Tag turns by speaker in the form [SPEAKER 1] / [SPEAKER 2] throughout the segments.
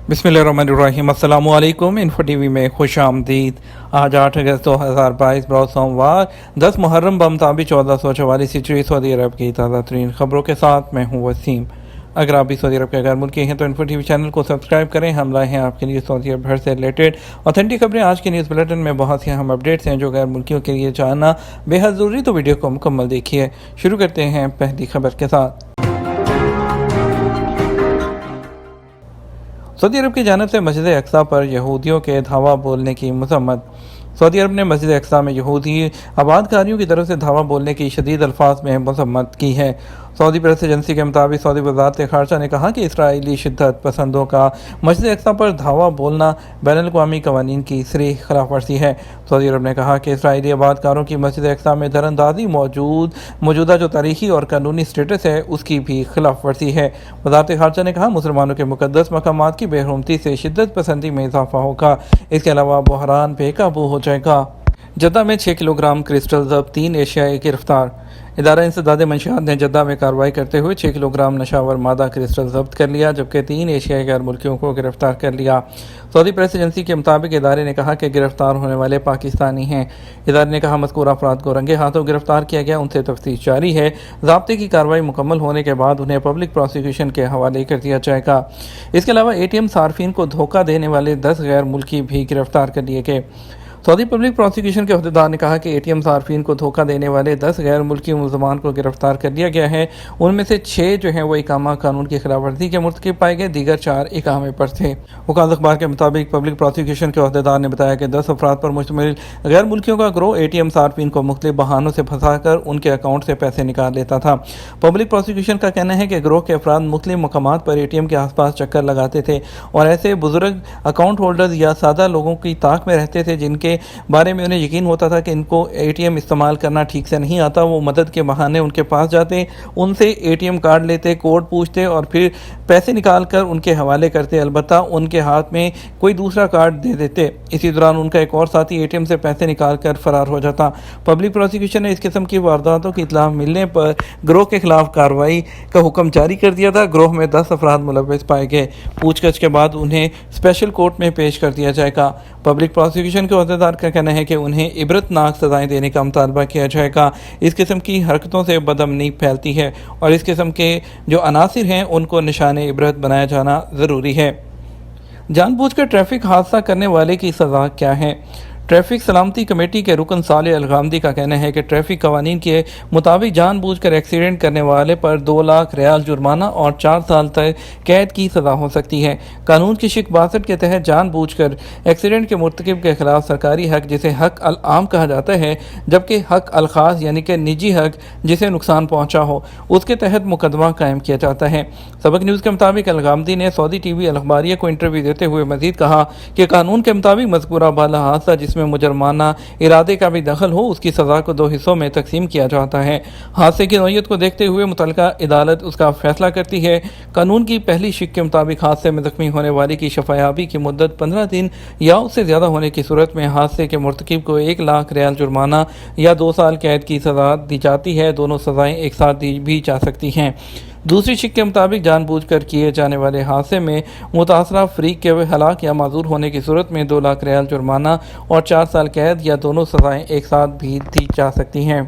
[SPEAKER 1] बिस्मिल्लाहिर्रहमानिर्रहीम। अस्सलामु अलैकुम। इन्फो टीवी में खुश आमदीद। आज 8 अगस्त 2022 बरोज़ सोमवार 10 मुहर्रम बमताबी 1444 हिजरी सऊदी अरब की ताज़ा तरीन खबरों के साथ मैं हूँ वसीम। अगर आप भी सऊदी अरब के गैर मुल्की हैं तो इन्फो टीवी चैनल को सब्सक्राइब करें। हम लाए हैं आपके लिए सऊदी अरब भर से रिलेटेड ऑथेंटिक खबरें। आज के न्यूज़ बुलेटिन में बहुत सी अहम अपडेट्स हैं जो गैर मुल्कियों के लिए जानना बेहद ज़रूरी, तो वीडियो को मुकम्मल देखिए। शुरू करते हैं पहली खबर के साथ। सऊदी अरब की जानिब से मस्जिद अक्सा पर यहूदियों के धावा बोलने की मजम्मत। सऊदी अरब ने मस्जिद अक्सा में यहूदी आबादकारियों की तरफ से धावा बोलने की शदीद अल्फाज में मजम्मत की है। सऊदी प्रेस एजेंसी के मुताबिक सऊदी वज़ारत ख़ारजा ने कहा कि इसराइली शिद्दत पसंदों का मस्जिद अक्सा पर धावा बोलना बैनुल-अक़वामी क़वानीन की सरीह खिलाफ वर्जी है। सऊदी अरब ने कहा कि इसराइली आबादकारों की मस्जिद अक्सा में दरअंदाज़ी मौजूदा जो तारीखी और कानूनी स्टेटस है उसकी भी खिलाफ वर्जी है। वज़ारत ख़ारजा ने कहा मुसलमानों के मुक़द्दस मकामात की बेहरमती से शिद्दत पसंदी में इजाफा होगा। इसके अलावा बहरान बेकाबू हो जाएगा। जद्दा में 6 किलोग्राम क्रिस्टल जब्त, 3 एशियाई गिरफ्तार। इदारा इंसदाद मंशियात ने जद्दा में कार्रवाई करते हुए 6 किलोग्राम नशावर मादा क्रिस्टल जब्त कर लिया, जबकि 3 एशियाई गैर मुल्कियों को गिरफ्तार कर लिया। सऊदी प्रेस एजेंसी के मुताबिक इदारे ने कहा कि गिरफ्तार होने वाले पाकिस्तानी हैं। इदारे ने कहा मज़कूर अफराद को रंगे हाथों गिरफ्तार किया गया, उनसे तफ्तीश जारी है। ज़ाब्ते की कार्रवाई मुकम्मल होने के बाद उन्हें पब्लिक प्रोसिक्यूशन के हवाले कर दिया जाएगा। इसके अलावा ATM सार्फिन को धोखा देने वाले 10 गैर मुल्की भी गिरफ्तार कर लिए गए। सऊदी पब्लिक प्रोसिक्यूशन के अहदेदार ने कहा कि ATM सार्फिन को धोखा देने वाले 10 गैर मुल्की मुलजमान को गिरफ्तार कर लिया गया है। उनमें से 6 जो हैं वो इकामा कानून की खिलाफ वर्जी के मुर्तकिब पाए गए, दीगर 4 इकामे पर थे। वकालत अखबार के मुताबिक पब्लिक प्रोसिक्यूशन के अहदेदार ने बताया कि 10 अफराद पर मुश्तमिल गैर मुल्कियों का गिरोह ATM सार्फिन को मुख्तलिफ बहानों से फंसाकर उनके अकाउंट से पैसे निकाल लेता था। पब्लिक प्रोसिक्यूशन का कहना है कि गिरोह के अफराद मुख्तलिफ मकामात पर ATM के आसपास चक्कर लगाते थे और ऐसे बुजुर्ग अकाउंट होल्डर्स या सादा लोगों की ताक में रहते थे जिनके बारे में यकीन होता था कि इनको ATM इस्तेमाल करना ठीक से नहीं आता। वो मदद के बहाने उनके पास जाते, उनसे ATM कार्ड लेते, कोड पूछते और फिर पैसे निकाल कर उनके हवाले करते, अलबत्ता उनके हाथ में कोई दूसरा कार्ड दे देते। इसी दौरान उनका एक और साथी ATM से पैसे निकाल कर फरार हो जाता। पब्लिक प्रोसिक्यूशन ने इस किस्म की वारदातों की इत्तला मिलने पर गिरोह के खिलाफ कार्रवाई का हुक्म जारी कर दिया था। गिरोह में 10 अफराद मुलव्वस पाए गए। पूछताछ के बाद उन्हें स्पेशल कोर्ट में पेश कर दिया जाएगा। पब्लिक प्रोसिक्यूशन के अहदेदार का कहना है कि उन्हें इबरतनाक सजाएं देने का मुतालबा किया जाएगा। इस किस्म की हरकतों से बदअमनी फैलती है और इस किस्म के जो अनासिर हैं उनको निशाने इबरत बनाया जाना ज़रूरी है। जानबूझकर ट्रैफिक हादसा करने वाले की सज़ा क्या है? ट्रैफिक सलामती कमेटी के रुकन सालेह अल-गामदी का कहना है कि ट्रैफिक कवानीन के मुताबिक जानबूझकर एक्सीडेंट करने वाले पर 2 लाख रियाल जुर्माना और 4 साल तक कैद की सज़ा हो सकती है। कानून की शिक 62 के तहत जानबूझकर एक्सीडेंट के मुर्तकिब के खिलाफ सरकारी हक जिसे हक अल आम कहा जाता है, जबकि हक अल खास यानी कि निजी हक जिसे नुकसान पहुँचा हो, उसके तहत मुकदमा कायम किया जाता है। सबक न्यूज़ के मुताबिक अल-गामदी ने सऊदी TV अल-अखबारिया को इंटरव्यू देते हुए मजीद कहा कि कानून के मुताबिक मज़कूरा बाला हादसा में मुजरमाना इरादे का भी दखल हो, उसकी सज़ा को 2 हिस्सों में तकसीम किया जाता है। हादसे की नौयत को देखते हुए मुतल्लिका अदालत उसका फैसला करती है। कानून की पहली शिक के मुताबिक हादसे में जख्मी होने वाले की शफायाबी की मुद्दत 15 दिन या उससे ज़्यादा होने की सूरत में हादसे के मुर्तकिब को 1 लाख रियाल जुर्माना या 2 साल कैद की सज़ा दी जाती है। दोनों सज़ाएँ एक साथ दी भी जा सकती हैं। दूसरी शिक के मुताबिक जानबूझकर किए जाने वाले हादसे में मुतासरा फरीक के हलाक या माजूर होने की सूरत में 2 लाख रियाल जुर्माना और 4 साल कैद या दोनों सज़ाएँ एक साथ भी दी जा सकती हैं।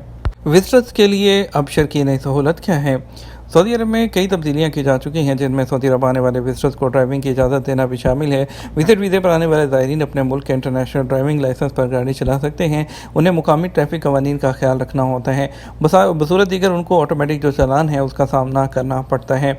[SPEAKER 1] विजिटर्स के लिए अबशर की नई सहूलत क्या है? सऊदी अरब में कई तब्दीलियाँ की जा चुकी हैं, जिनमें सऊदी अरब आने वाले विजिटर्स को ड्राइविंग की इजाज़त देना भी शामिल है। विजिट वीज़े पर आने वाले ज़ायरीन अपने मुल्क के इंटरनेशनल ड्राइविंग लाइसेंस पर गाड़ी चला सकते हैं। उन्हें मुकामी ट्रैफिक कवानीन का ख्याल रखना होता है। बसूरत दीगर उनको ऑटोमेटिक जो चालान है उसका सामना करना पड़ता है।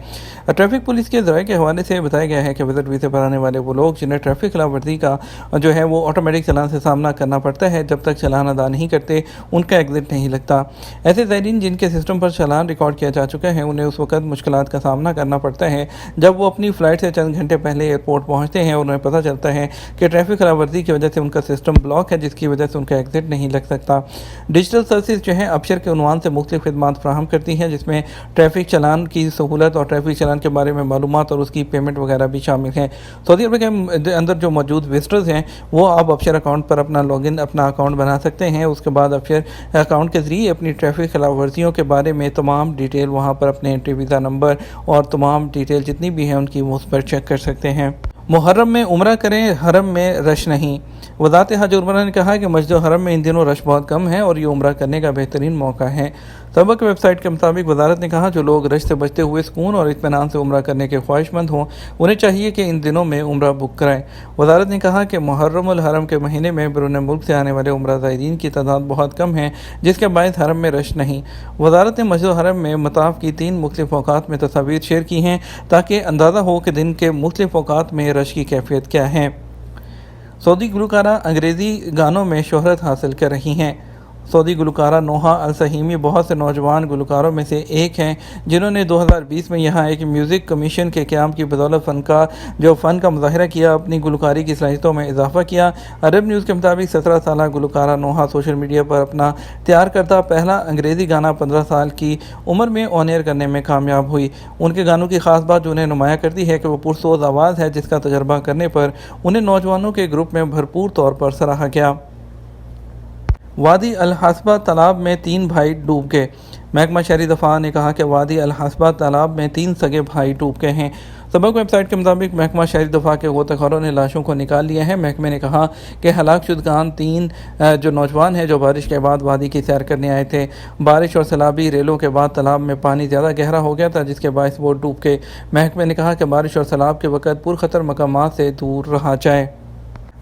[SPEAKER 1] ट्रैफिक पुलिस के ज़राए के हवाले से बताया गया है कि विजिट वीज़े पर आने वाले वो लोग जिन्हें ट्रैफिक खिलाफ वर्जी का जो है वो ऑटोमेटिक चालान से सामना करना पड़ता है, जब तक चालान अदा नहीं करते उनका एग्जिट नहीं लगता। ऐसे ज़ायरीन जिनके सिस्टम पर चालान रिकॉर्ड किया जा चुका है उन्हें उस वक्त मुश्किल का सामना करना पड़ता है जब वो अपनी फ़्लाइट से चंद घंटे पहले एयरपोर्ट पहुंचते हैं और उन्हें पता चलता है कि ट्रैफिक खिलाफवर्जी की वजह से उनका सिस्टम ब्लॉक है, जिसकी वजह से उनका एग्जिट नहीं लग सकता। डिजिटल सर्विस जो है अबशर के उन्वान से मुख्तलिफ खिदमात फराहम करती हैं, जिसमें ट्रैफिक चलान की सहूलत और ट्रैफिक चलान के बारे में मालूमात और उसकी पेमेंट वगैरह भी शामिल हैं। सऊदी अरब के अंदर जो मौजूद विजिटर्स हैं वो अब अबशर अकाउंट पर अपना अकाउंट बना सकते हैं। उसके बाद अबशर अकाउंट के ज़रिए अपनी ट्रैफिक खिलाफवर्जियों के बारे में तमाम डिटेल वहाँ पर अपने एंट्री वीज़ा नंबर और तमाम डिटेल जितनी भी हैं उनकी वो उस पर चेक कर सकते हैं। मुहर्रम में उम्रा करें, हरम में रश नहीं। वज़ारत हज और उम्रा ने कहा कि मस्जिद हरम में इन दिनों रश बहुत कम है और ये उम्रा करने का बेहतरीन मौका है। सबक वेबसाइट के मुताबिक वज़ारत ने कहा जो लोग रश से बचते हुए सुकून और इत्मीनान से उम्रा करने के ख्वाहिशमंद हों उन्हें चाहिए कि इन दिनों में उम्रा बुक कराएं। वज़ारत ने कहा कि मुहर्रमुल हरम के महीने में बैरून मुल्क से आने वाले उम्रा ज़ायरीन की तादाद बहुत कम है, जिसके बायस हरम में रश नहीं। वज़ारत ने मस्जिद हरम में मताफ की 3 मुख्तलिफ औक़ात में तस्वीर शेयर की हैं ताकि अंदाज़ा हो कि दिन के मुख्तलिफ औक़ात में रश की कैफियत क्या है। सऊदी गुलकारा अंग्रेज़ी गानों में शोहरत हासिल कर रही हैं। सऊदी गुलकारा नोहा अल-सहीमी बहुत से नौजवान गुलकारों में से एक हैं जिन्होंने 2020 में यहाँ एक म्यूज़िक कमीशन के क़याम की बदौलत फ़न का मुज़ाहिरा किया, अपनी गुलकारी की सलाहियतों में इजाफ़ा किया। अरब न्यूज़ के मुताबिक 17 साल गुलकारा नोहा सोशल मीडिया पर अपना तैयार करता पहला अंग्रेज़ी गाना 15 साल की उम्र में ऑन एयर करने में कामयाब हुई। उनके गानों की ख़ास बात जो उन्हें नुमाया करती है कि वो पुरसोज़ आवाज़ है, जिसका तजर्बा करने पर उन्हें नौजवानों के ग्रुप में भरपूर तौर पर सराहा गया। वादी अल हस्बा तालाब में 3 भाई डूब गए। महकमा शहरी दफा ने कहा कि वादी अल हस्बा तालाब में 3 सगे भाई डूब गए हैं। सबक वेबसाइट के मुताबिक महकमा शहरी दफा के गोताखोरों ने लाशों को निकाल लिया है। महकमे ने कहा कि हलाक शुदगान 3 जो नौजवान हैं जो बारिश के बाद वादी की सैर करने आए थे। बारिश और सैलाबी रेलों के बाद तालाब में पानी ज़्यादा गहरा हो गया था, जिसके बायस वो डूब गए। महकमे ने कहा कि बारिश और सैलाब के वक़्त पुरखतर मकामात से दूर रहा जाए।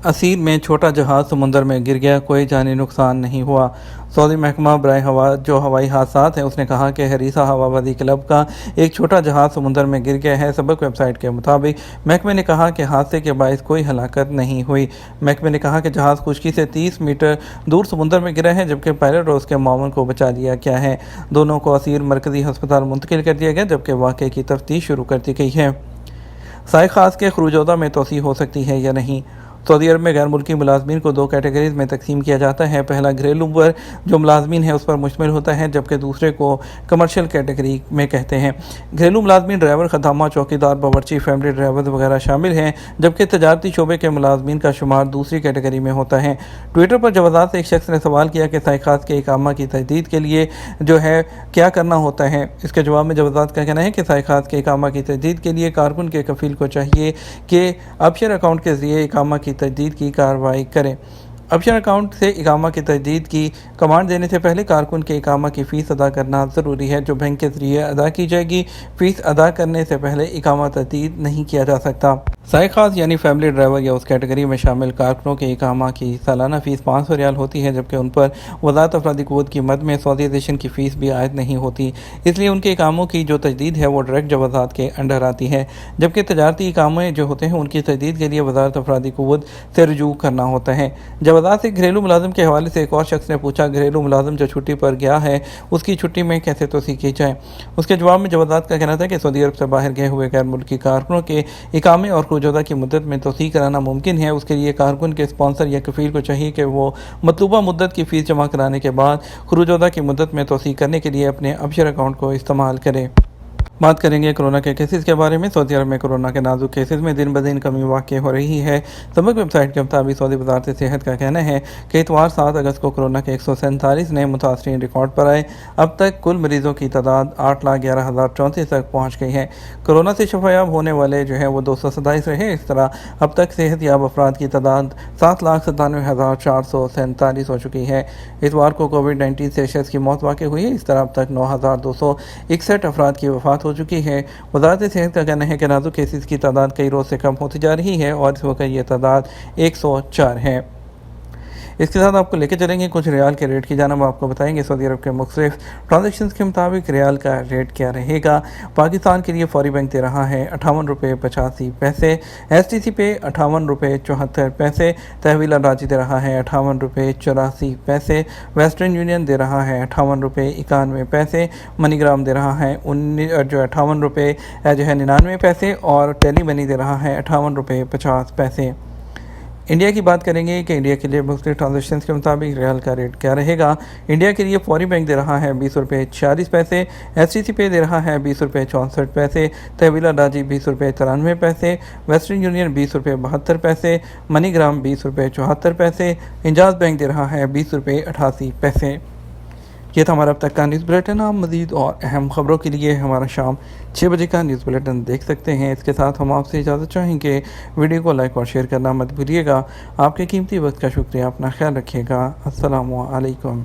[SPEAKER 1] असीर में छोटा जहाज़ समुंदर में गिर गया, कोई जानी नुकसान नहीं हुआ। सऊदी महकमा बराए हवा जो हवाई हादसात है उसने कहा कि हरीसा हवाबाजी क्लब का एक छोटा जहाज़ समुंदर में गिर गया है। सबक वेबसाइट के मुताबिक महकमे ने कहा कि हादसे के बायस कोई हलाकत नहीं हुई। महकमे ने कहा कि जहाज़ खुश्की से 30 मीटर दूर समुंदर में गिरा है, जबकि पायलट और उसके मामून को बचा लिया गया है। दोनों को असीर मरकज़ी अस्पताल मुंतकिल कर दिया गया, जबकि वाक़े की तफ्तीश शुरू कर दी गई है। साए खास के खरूजौदा में तोसी हो सकती है या नहीं। सऊदी अरब में गैर मुल्की मुलाजमीन को 2 कैटेगरीज में तकसीम किया जाता है। पहला घरेलू पर जो मुलाजमीन है उस पर मुश्तमिल होता है, जबकि दूसरे को कमर्शियल कैटेगरी में कहते हैं। घरेलू मुलाजमीन ड्राइवर, खदामा, चौकीदार, बावर्ची, फैमिली ड्राइवर वगैरह शामिल हैं, जबकि तजारती शोबे के मुलाजमीन का शुमार दूसरी कैटेगरी में होता है। ट्विटर पर जवाज़ात से एक शख्स ने सवाल किया कि साए खास के इकामा की तजदीद के लिए जो है क्या करना होता है। इसके जवाब में जवाज़ात का कहना है कि साए खास के इकामा की तजदीद के लिए कारकुन के कफील को चाहिए कि अबशर अकाउंट के ज़रिए इकामा की तजदीद की कार्रवाई करें। अबशर अकाउंट से इकामा की तजदीद की कमांड देने से पहले कारकुन के इकामा की फ़ीस अदा करना ज़रूरी है, जो बैंक के ज़रिए अदा की जाएगी। फ़ीस अदा करने से पहले इकामा तजदीद नहीं किया जा सकता। साए खास यानी फैमिली ड्राइवर या उस कैटेगरी में शामिल कारकुनों के इकामा की सालाना फ़ीस 500 रियाल होती है, जबकि उन पर वज़ारत अफरादी क़ुव्वत की मद में सऊदीज़ेशन की फ़ीस भी आयद नहीं होती। इसलिए उनके इकामों की जो तजदीद है वो डायरेक्ट जवाज़ात के अंडर आती है, जबकि तजारती इकामे जो होते हैं उनकी तजदीद के लिए वज़ारत अफरादी क़ुव्वत से रुजू करना होता है। जवाज़ात से घरेलू मुलाजिम के हवाले से एक और शख्स ने पूछा, घरेलू मुलाजिम जो छुट्टी पर गया है उसकी छुट्टी में कैसे तोसी की जाए। उसके जवाब में जवाज़ात का कहना था कि सऊदी अरब से बाहर गए हुए गैर मुल्की कारकुनों के इकामे और खरूजौदा की मुद्दत में तोसी कराना मुमकिन है। उसके लिए कारकुन के स्पॉन्सर या कफील को चाहिए कि वो मतलूबा मुद्दत की फ़ीस जमा कराने के बाद खरूजौदा की मुद्दत में तोसी करने के लिए अपने अबशर अकाउंट को इस्तेमाल करें। बात करेंगे कोरोना के केसेस के बारे में। सऊदी अरब में कोरोना के नाजुक केसेस में दिन ब दिन कमी वाक़ई हो रही है। सबक वेबसाइट के मुताबिक सऊदी वज़ारत सेहत का कहना है कि इतवार 7 अगस्त को कोरोना के 147 नए मुतासरीन रिकॉर्ड पर आए। अब तक कुल मरीज़ों की तादाद 8,11,034 तक पहुँच गई है। कोरोना से शफायाब होने वाले जो है वो 227 रहे। इस तरह अब तक सेहत याब अफराद की तादाद 7,97,447 हो चुकी है। इतवार को कोविड-19 से शख्स की मौत वाक़ई हुई है। इस तरह अब तक 9,261 अफराद की वफ़ात हो चुकी है। वज़ारत सेहत का कहना है कि नाजुक केसेस की तादाद कई रोज़ से कम होती जा रही है और इस वक्त ये तादाद 104 है। इसके साथ आपको लेकर चलेंगे कुछ रियाल के रेट की जानब। आपको बताएंगे सऊदी अरब के मुख्तलिफ ट्रांजेक्शन के मुताबिक रियाल का रेट क्या रहेगा। पाकिस्तान के लिए फौरी बैंक दे रहा है 58 रुपये 85 पैसे, STC पे 58 रुपये 74 पैसे, तहवील राजी दे रहा है 58 रुपये 84 पैसे, वेस्टर्न यूनियन दे रहा है 58 रुपये 91 पैसे, मनीग्राम दे रहा है 58 रुपये 99 पैसे और टेली मनी दे रहा है 58 रुपये 50 पैसे। इंडिया की बात करेंगे कि इंडिया के लिए मुख्तलिफ ट्रांजेक्शन के मुताबिक रियाल का रेट क्या रहेगा। इंडिया के लिए फौरी बैंक दे रहा है 20 रुपये 46 पैसे, STC पे दे रहा है 20 रुपये 64 पैसे, तहवील राजी 20 रुपये 93 पैसे, वेस्टर्न यूनियन 20 रुपये 72 पैसे, मनीग्राम 20 रुपये 74 पैसे, इंजाज बैंक दे रहा है 20 रुपये 88 पैसे। یہ تھا ہمارا اب تک کا نیوز بلیٹن. آپ مزید اور اہم خبروں کے لیے ہمارا شام 6 بجے کا نیوز بلیٹن دیکھ سکتے ہیں. اس کے ساتھ ہم آپ سے اجازت چاہیں گے. ویڈیو کو لائک اور شیئر کرنا مت بھولیے گا. آپ کے قیمتی وقت کا شکریہ. اپنا خیال رکھیے گا. السلام علیکم.